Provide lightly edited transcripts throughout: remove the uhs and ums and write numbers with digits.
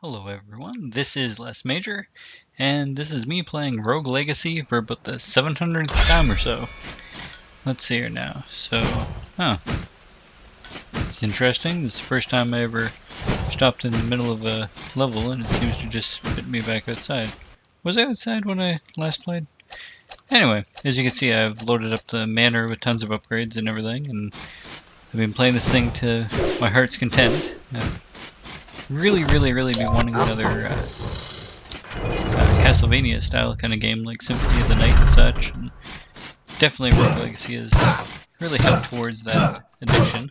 Hello everyone, this is Les Major, and this is me playing Rogue Legacy for about the 700th time or so. Let's see here now. It's interesting. This is the first time I ever stopped in the middle of a level and it seems to just spit me back outside. Was I outside when I last played? Anyway, as you can see, I've loaded up the manor with tons of upgrades and everything, and I've been playing this thing to my heart's content. Really be wanting another Castlevania style kind of game like Symphony of the Night and such. And definitely Rogue Legacy has really helped towards that addiction.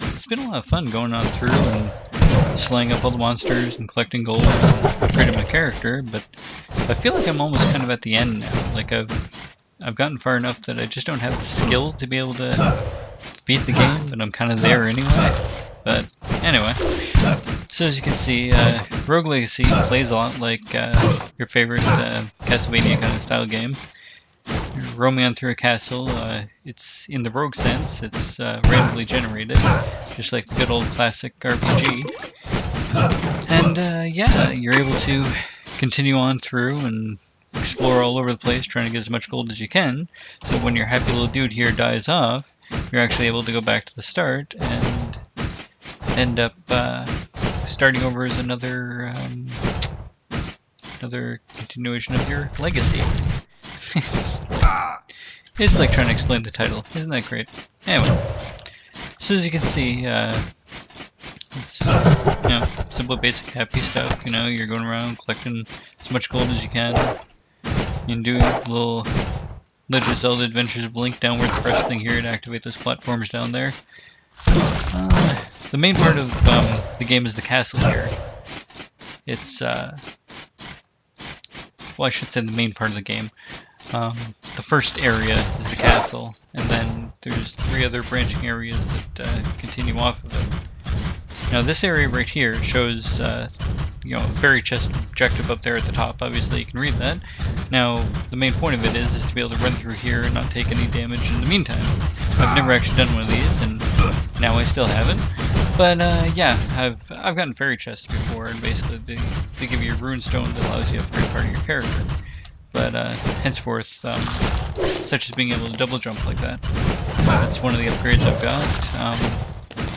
It's been a lot of fun going on through and slaying up all the monsters and collecting gold and upgrading my character, but I feel like I'm almost kind of at the end now. Like I've gotten far enough that I just don't have the skill to be able to beat the game, but I'm kind of there anyway. But anyway, so as you can see, Rogue Legacy plays a lot like your favorite Castlevania kind of style game. You're roaming on through a castle. It's in the rogue sense. It's randomly generated, just like the good old classic RPG. And yeah, you're able to continue on through and explore all over the place, trying to get as much gold as you can. So when your happy little dude here dies off, you're actually able to go back to the start and end up starting over as another continuation of your legacy. It's like trying to explain the title. Isn't that great? Anyway, so as you can see, it's, simple basic happy stuff. You know, you're going around collecting as much gold as you can. You can do little Legend of Zelda Adventures of Link downward press thing here to activate those platforms down there. The main part of the game is the castle here. It's, well, I should say the main part of the game. The first area is the castle, and then there's 3 other branching areas that continue off of it. Now this area right here shows, fairy chest objective up there at the top. Obviously you can read that. Now the main point of it is to be able to run through here and not take any damage in the meantime. I've never actually done one of these, and now I still haven't. But yeah, I've gotten fairy chests before, and basically they give you a rune stone that allows you to upgrade part of your character. But henceforth, such as being able to double jump like that. That's one of the upgrades I've got.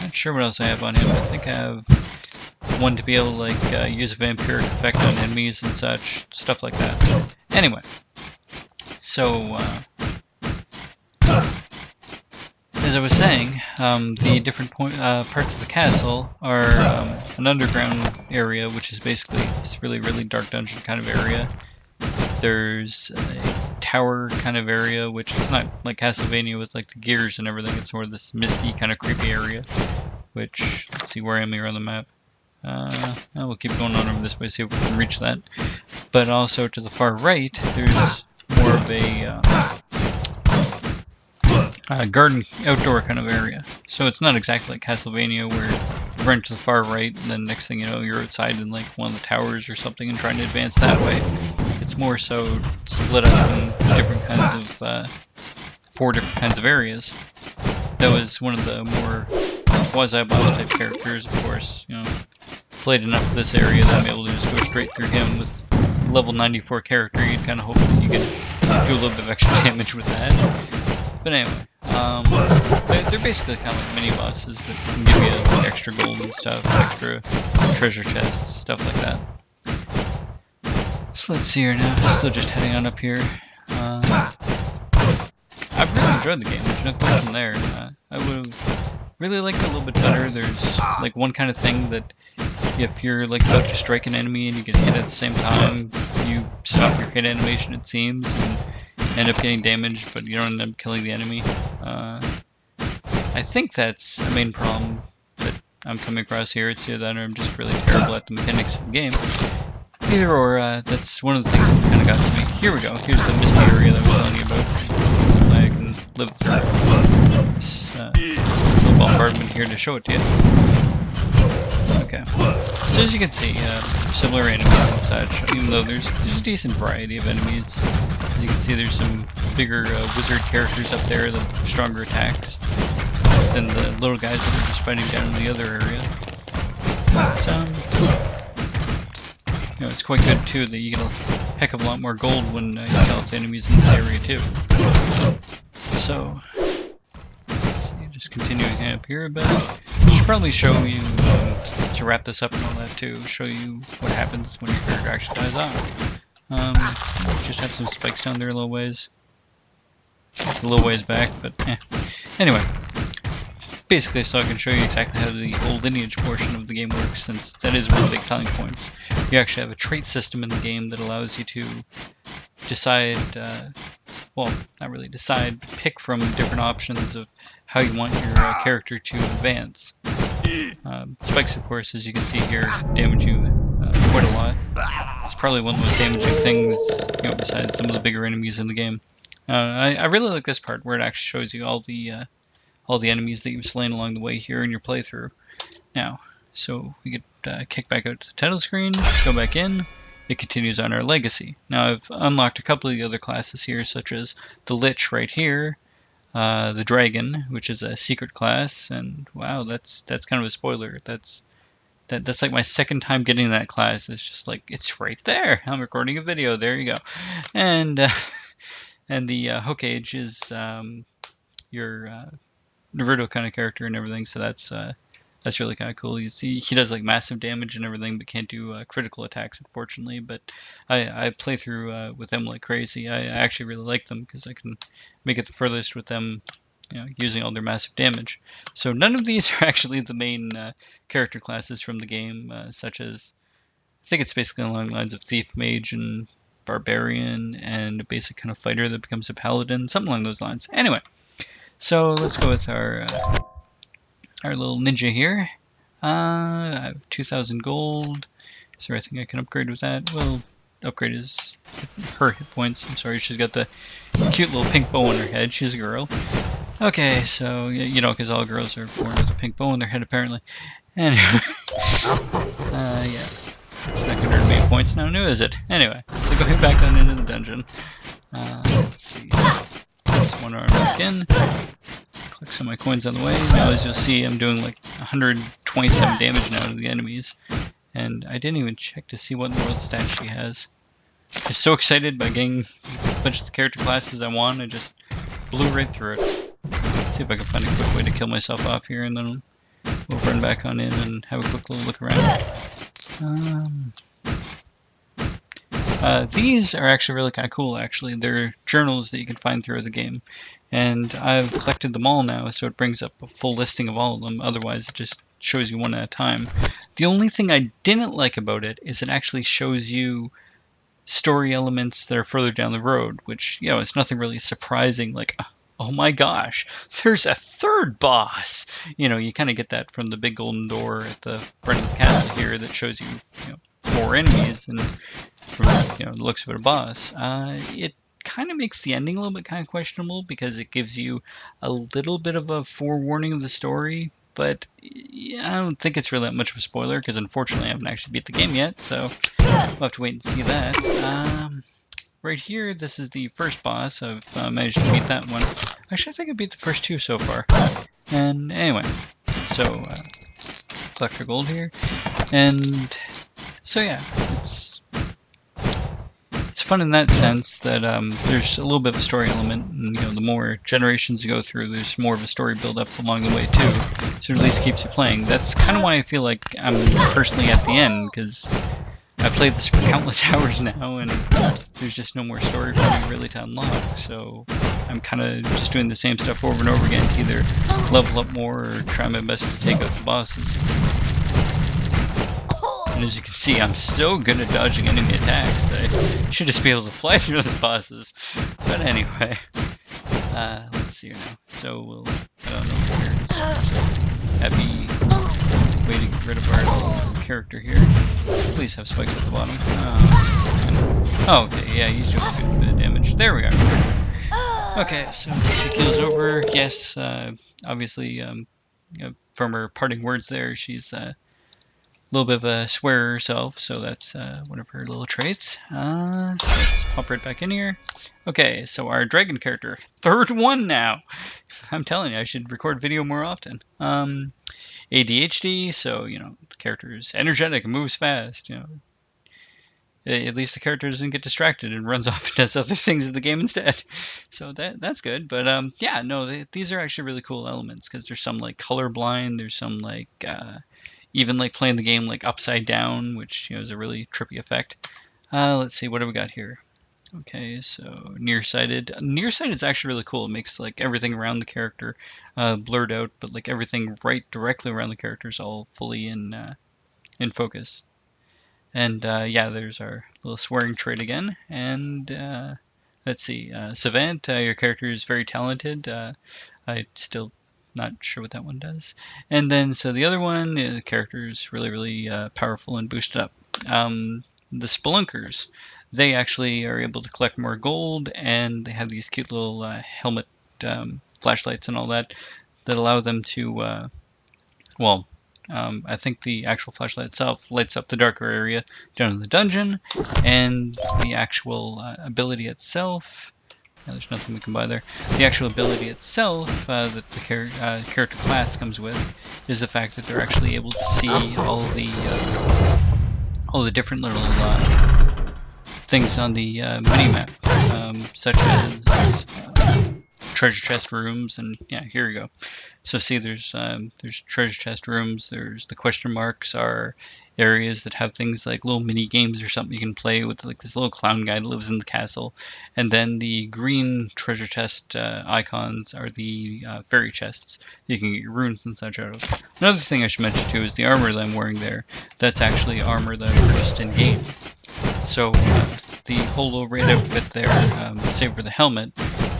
Not sure what else I have on him. I think I have one to be able to like use a vampiric effect on enemies and such, stuff like that. Anyway, so as I was saying, the different parts of the castle are an underground area, which is basically this really dark dungeon kind of area. There's a tower kind of area, which is not like Castlevania with like the gears and everything. It's more of this misty kind of creepy area, which, let's see where I am here on the map. We'll keep going on over this way, see if we can reach that. But also to the far right, there's more of a garden outdoor kind of area. So it's not exactly like Castlevania where you run to the far right and then next thing you know you're outside in like one of the towers or something and trying to advance that way. It's more so split up in different kinds of 4 different kinds of areas. That was one of the more quasi-boss type characters, of course. You know, played enough of this area that I'm able to just go straight through him with level 94 character. You'd kind of hope that you can do a little bit of extra damage with that. But anyway, they're basically kind of like mini bosses that can give you like extra gold and stuff, extra treasure chests, stuff like that. So let's see here now. Still just heading on up here. I've really enjoyed the game. There's no question there. I would have really liked it a little bit better. There's like one kind of thing that if you're like about to strike an enemy and you get hit at the same time, you stop your hit animation, it seems, and end up getting damaged, but you don't end up killing the enemy. I think that's the main problem that I'm coming across here. It's either that or I'm just really terrible at the mechanics of the game. Either or, that's one of the things that kind of got to me. Here we go. Here's the misty area that I was telling you about. I can live through this little bombardment here to show it to you. Okay. So as you can see, similar enemies and such, even though there's a decent variety of enemies. As you can see, there's some bigger wizard characters up there that have stronger attacks than the little guys that are just fighting down in the other area. So you know, it's quite good too that you get a heck of a lot more gold when you kill off the enemies in this area too. So, just continuing up here a bit. I should probably show you, to wrap this up and all that too, show you what happens when your character actually dies off. Just have some spikes down there a little ways back, but anyway. Basically, so I can show you exactly how the whole lineage portion of the game works, since that is one of the big selling points. You actually have a trait system in the game that allows you to decide, well, not really decide, but pick from different options of how you want your character to advance. Spikes, of course, as you can see here, damage you quite a lot. It's probably one of the most damaging things, you know, besides some of the bigger enemies in the game. I really like this part where it actually shows you all the enemies that you've slain along the way here in your playthrough. Now, so we get kicked back out to the title screen, go back in, it continues on our legacy. Now I've unlocked a couple of the other classes here, such as the Lich right here, the Dragon, which is a secret class, and wow, that's kind of a spoiler. That's like my second time getting that class. It's just like, it's right there. I'm recording a video, there you go. And the Hook Age is your Naruto kind of character and everything, so that's really kind of cool. You see, he does like massive damage and everything, but can't do critical attacks, unfortunately. But I play through with them like crazy. I actually really like them because I can make it the furthest with them, you know, using all their massive damage. So none of these are actually the main character classes from the game, such as, I think it's basically along the lines of Thief, Mage, and Barbarian, and a basic kind of fighter that becomes a Paladin, something along those lines. Anyway. So let's go with our little ninja here. I have 2,000 gold. Is there anything I can upgrade with that? Well, upgrade her hit points. I'm sorry, she's got the cute little pink bow on her head. She's a girl. Okay, so, you know, because all girls are born with a pink bow on their head, apparently. Anyway. Yeah. It's not going to earn me points now, is it? Anyway, so going back on into the dungeon. Let's see. One arm back in. Click some of my coins on the way. Now, as you'll see, I'm doing like 127 damage now to the enemies. And I didn't even check to see what in the world stat she has. I'm so excited by getting a bunch of the character classes I want, I just blew right through it. See if I can find a quick way to kill myself off here, and then we'll run back on in and have a quick little look around. These are actually really kind of cool, actually. They're journals that you can find throughout the game. And I've collected them all now, so it brings up a full listing of all of them. Otherwise, it just shows you one at a time. The only thing I didn't like about it is it actually shows you story elements that are further down the road, which, you know, it's nothing really surprising, like, oh my gosh, there's a third boss! You know, you kind of get that from the big golden door at the front of the castle here that shows you, you know, 4 enemies, and from, you know, the looks of it, a boss. It kind of makes the ending a little bit kind of questionable because it gives you a little bit of a forewarning of the story, but yeah, I don't think it's really that much of a spoiler because unfortunately I haven't actually beat the game yet, so we'll have to wait and see that. Right here, this is the first boss. I've managed to beat that one. Actually, I think I beat the first 2 so far. And anyway, so collect our gold here, and so yeah, it's fun in that sense that there's a little bit of a story element, and you know, the more generations you go through, there's more of a story build up along the way too. So it at least keeps you playing. That's kind of why I feel like I'm personally at the end, because I've played this for countless hours now, and there's just no more story for me really to unlock. So I'm kind of just doing the same stuff over and over again to either level up more or try my best to take out the bosses. And as you can see, I'm so good at dodging enemy attacks. I should just be able to fly through the bosses. But anyway, let's see here now. So we'll head on over here. So, happy way to get rid of our character here. Please have spikes at the bottom. Oh, okay, yeah, he's doing a good bit of damage. There we are. Okay, so she keels over. Yes, obviously, you know, from her parting words there, she's little bit of a swearer herself, so that's one of her little traits. So let's pop right back in here. Okay, so our dragon character, 3rd one now. I'm telling you, I should record video more often. ADHD, so, you know, the character is energetic and moves fast, you know. At least the character doesn't get distracted and runs off and does other things in the game instead. So that's good. But yeah, no, these are actually really cool elements because there's some like colorblind, there's some like even like playing the game like upside down, which is a really trippy effect. Let's see, what do we got here? Okay, so nearsighted. Nearsighted is actually really cool. It makes like everything around the character blurred out, but like everything right directly around the character is all fully in focus. And yeah, there's our little swearing trait again. And let's see, Savant, your character is very talented. I still not sure what that one does. And then so the other one, the character is really, really powerful and boosted up. The Spelunkers, they actually are able to collect more gold, and they have these cute little helmet flashlights and all that allow them to, well, I think the actual flashlight itself lights up the darker area down in the dungeon, and the actual ability itself, there's nothing we can buy there. The actual ability itself that the character class comes with is the fact that they're actually able to see all the different little things on the mini-map, such as treasure chest rooms, and yeah, here we go. So see, there's treasure chest rooms. There's the question marks are areas that have things like little mini games or something you can play with, like this little clown guy that lives in the castle. And then the green treasure chest icons are the fairy chests you can get your runes and such out of. Another thing I should mention too is the armor that I'm wearing there. That's actually armor that I purchased in game. So the whole little raid outfit there, save for the helmet,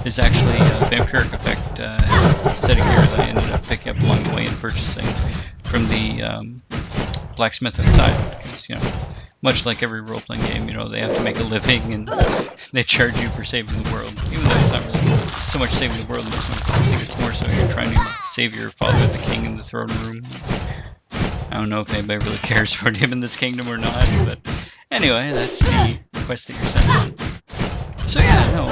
is actually a vampiric effect set of gear that I ended up picking up along the way and purchasing from the blacksmith outside. Because, much like every role-playing game, they have to make a living and they charge you for saving the world. Even though it's not really so much saving the world in this one. I think it's more so you're trying to save your father, the king, in the throne room. I don't know if anybody really cares for him in this kingdom or not, but anyway, that's the quest that you're sent on. So yeah, no,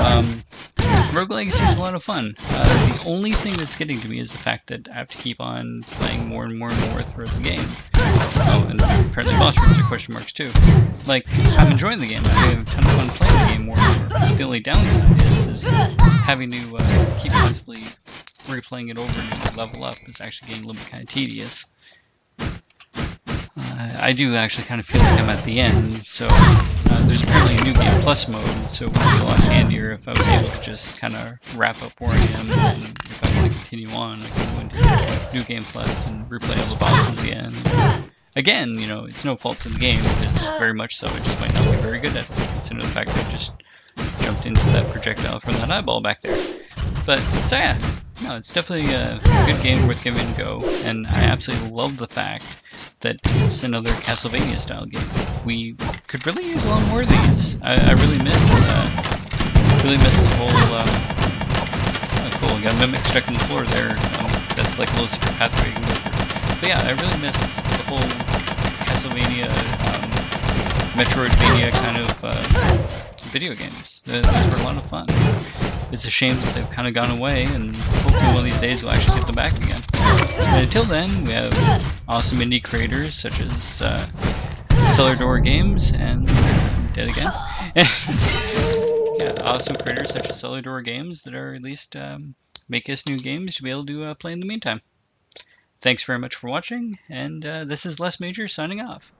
Rogue Legacy is a lot of fun. The only thing that's getting to me is the fact that I have to keep on playing more and more and more throughout the game. Oh, and apparently boss rooms are question marks too. Like, I'm enjoying the game. I'm having a ton of fun playing the game more and more. The only downside is having to keep constantly replaying it over and level up is actually getting a little bit kind of tedious. I do actually kind of feel like I'm at the end, so there's apparently a New Game Plus mode, so it would be a lot handier if I was able to just kind of wrap up where I am, and if I want to continue on, I can go into New Game Plus and replay all the bosses at the end. Again, it's no fault in the game, because very much so, it just might not be very good at it, considering the fact that I just jumped into that projectile from that eyeball back there. But, so yeah, no, it's definitely a good game worth giving a go, and I absolutely love the fact that it's another Castlevania style game. We could really use a lot more of these. I really miss the whole, cool, we got a mimic stuck in the floor there, that's like a little secret pathway you can go through. But yeah, I really miss the whole Castlevania, Metroidvania kind of video games. Those were a lot of fun. It's a shame that they've kind of gone away, and hopefully one of these days we'll actually get them back again. And until then, we have awesome indie creators such as Cellar Games and dead again. Yeah, awesome creators such as Cellar Games that are at least making us new games to be able to play in the meantime. Thanks very much for watching, and this is Les Major signing off.